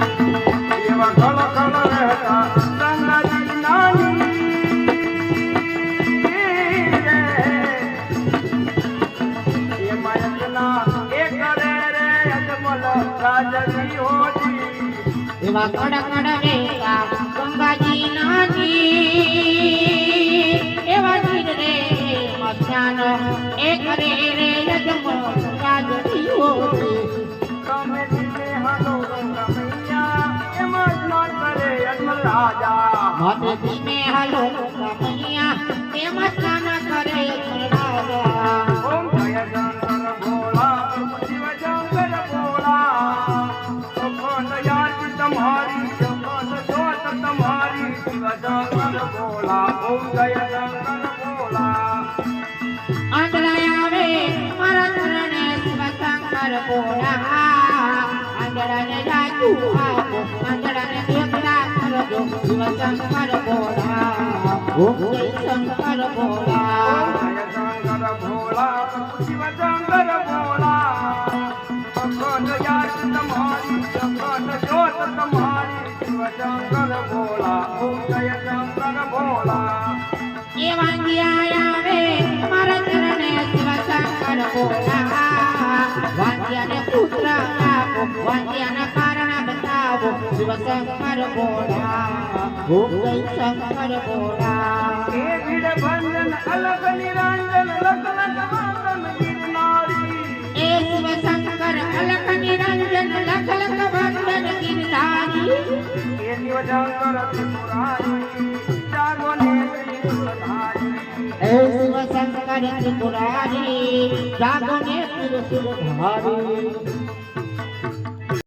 એવા ખળ ખળ રહેતા ગંગાજી નાની એમાં યજ્ઞા એક કરે રે અજમલ રાજવી હોતી એવા કડ કડ રેતા ગંગાજી નાની એવા જીર રે મધ્યાનો એક રે રે યજમલ રાજવી હોતી તમે ધીમે હાલો ગંગા મૈયા એમાં સ્નાન કરે અજમલ રાજા માતે ધીમે હાલો ગંગા એમાં સ્નાન કરે યજમલ રાજા ઓમ જય શંકર ભોળા શિવ શંકર ભોળા અખંડ યાદ તમારી અખંડ જોત તમારી શિવ શંકર ભોળા ઓમ જય શંકર ભોળા આંધળા આવે મારા ચરણે શિવ શંકર ભોળા આંધળાને જાજુ આપો આંધળાને દેખતા કરજો શિવ શંકર ભોળા ઓમ જય શંકર ભોળા જય શંકર ભોળા શિવ શંકર ભોળા અખંડ યાદ તમારી અખંડ જોત તમારી શિવ શંકર ભોળા ઓમ જય શંકર ભોળા એ વાંગિયા આવે મારા ચરણે શિવ શંકર ભોળા વાંગિયાને પુત્ર આપો વાંગિયાના કારણ બતાવો શિવ શંકર ભોળા ઓમ જય શંકર ભોળા એ ભીડ ભંજન અલગ નિરંજન લખ લખ વાંદન ગિરનારી એ શિવ શંકર અલખ નિરંજન લખ લખ વંદન ગિરધારી એ શિવ શંકર ત્રિપુરારી જાગો ને ત્રિપુરધારી એ શિવ શંકર ત્રિપુરારી જાગો ને ત્રિપુરધારી